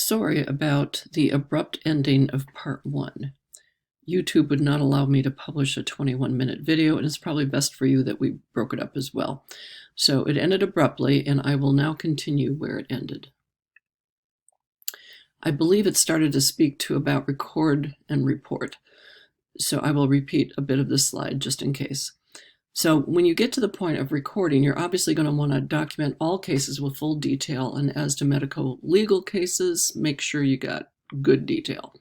Sorry about the abrupt ending of part 1. YouTube would not allow me to publish a 21-minute video, and it's probably best for you that we broke it up as well. So it ended abruptly, and I will now continue where it ended. I believe it started to speak to about record and report. So I will repeat a bit of this slide just in case. So when you get to the point of recording, you're obviously going to want to document all cases with full detail, and as to medical legal cases, make sure you got good detail.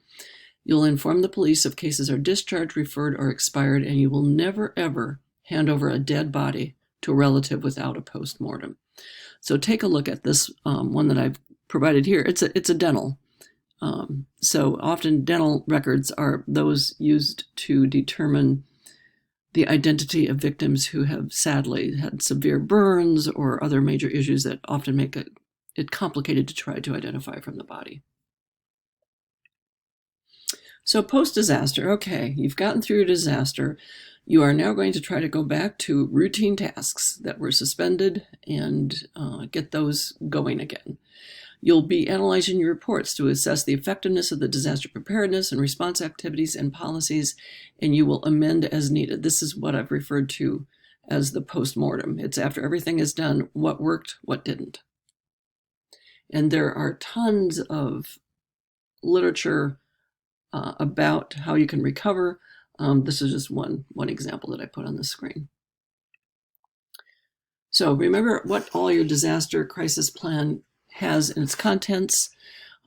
You'll inform the police if cases are discharged, referred, or expired, and you will never, ever hand over a dead body to a relative without a post-mortem. So take a look at this one that I've provided here. It's a dental. So often dental records are those used to determine the identity of victims who have sadly had severe burns or other major issues that often make it complicated to try to identify from the body. So post-disaster, okay, you've gotten through your disaster. You are now going to try to go back to routine tasks that were suspended and get those going again. You'll be analyzing your reports to assess the effectiveness of the disaster preparedness and response activities and policies, and you will amend as needed. This is what I've referred to as the post-mortem. It's after everything is done, what worked, what didn't. And there are tons of literature about how you can recover. This is just one example that I put on the screen. So remember what all your disaster crisis plan has in its contents.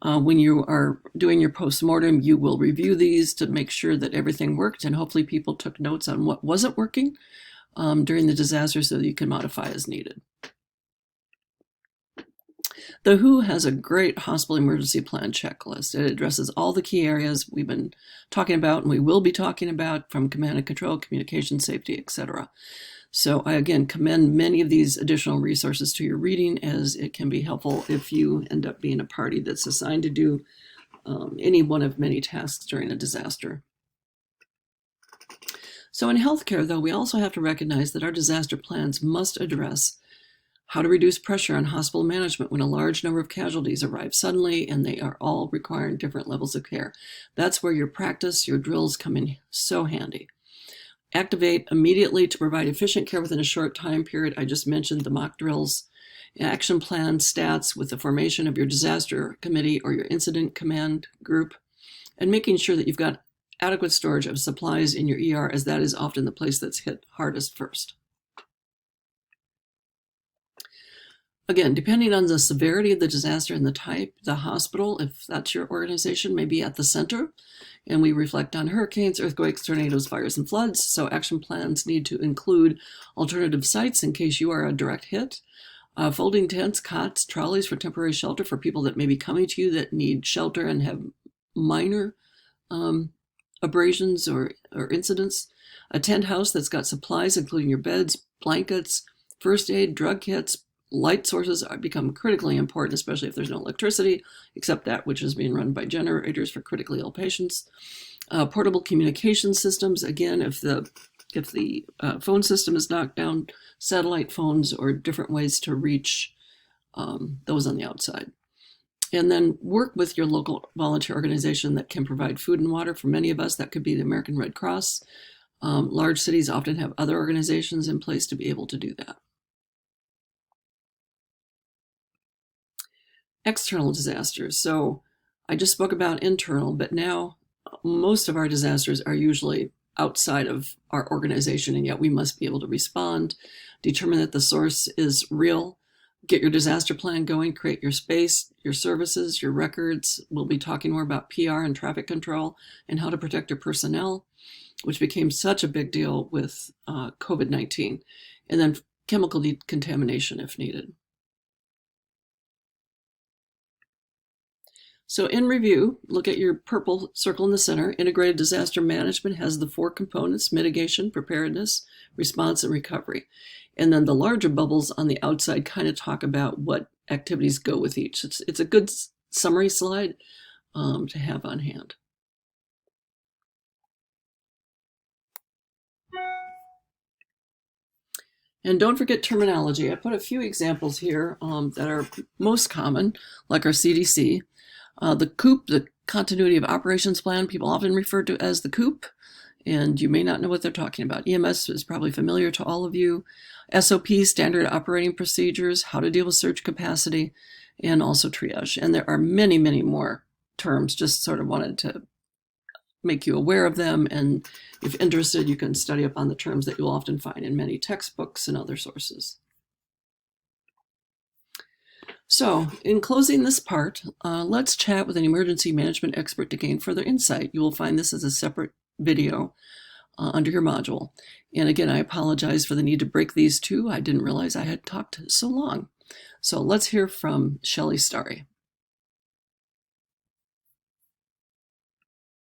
When you are doing your post-mortem, you will review these to make sure that everything worked, and hopefully people took notes on what wasn't working during the disaster so that you can modify as needed. The WHO has a great hospital emergency plan checklist. It addresses all the key areas we've been talking about and we will be talking about, from command and control, communication, safety, etc. So I again commend many of these additional resources to your reading, as it can be helpful if you end up being a party that's assigned to do any one of many tasks during a disaster. So in healthcare, though, we also have to recognize that our disaster plans must address how to reduce pressure on hospital management when a large number of casualties arrive suddenly and they are all requiring different levels of care. That's where your practice, your drills come in so handy. Activate immediately to provide efficient care within a short time period. I just mentioned the mock drills. Action plan stats with the formation of your disaster committee or your incident command group, and making sure that you've got adequate storage of supplies in your ER, as that is often the place that's hit hardest first. Again, depending on the severity of the disaster and the type, the hospital, if that's your organization, may be at the center. And we reflect on hurricanes, earthquakes, tornadoes, fires, and floods. So action plans need to include alternative sites in case you are a direct hit, folding tents, cots, trolleys for temporary shelter for people that may be coming to you that need shelter and have minor abrasions or incidents, a tent house that's got supplies, including your beds, blankets, first aid, drug kits. Light sources become critically important, especially if there's no electricity, except that which is being run by generators for critically ill patients. Portable communication systems, again, if the phone system is knocked down, satellite phones or different ways to reach those on the outside. And then work with your local volunteer organization that can provide food and water. For many of us, that could be the American Red Cross. Large cities often have other organizations in place to be able to do that. External disasters. So I just spoke about internal, but now most of our disasters are usually outside of our organization, and yet we must be able to respond, determine that the source is real, get your disaster plan going, create your space, your services, your records. We'll be talking more about PR and traffic control and how to protect your personnel, which became such a big deal with COVID-19, and then chemical decontamination if needed. So in review, look at your purple circle in the center. Integrated disaster management has the 4 components: mitigation, preparedness, response, and recovery. And then the larger bubbles on the outside kind of talk about what activities go with each. It's a good summary slide to have on hand. And don't forget terminology. I put a few examples here that are most common, like our CDC. The COOP, the Continuity of Operations Plan, people often refer to as the COOP, and you may not know what they're talking about. EMS is probably familiar to all of you. SOP, Standard Operating Procedures, how to deal with surge capacity, and also triage. And there are many, many more terms, just sort of wanted to make you aware of them, and if interested, you can study up on the terms that you'll often find in many textbooks and other sources. So, in closing this part, let's chat with an emergency management expert to gain further insight. You will find this as a separate video under your module. And again, I apologize for the need to break these two. I didn't realize I had talked so long. So let's hear from Shelley Starry.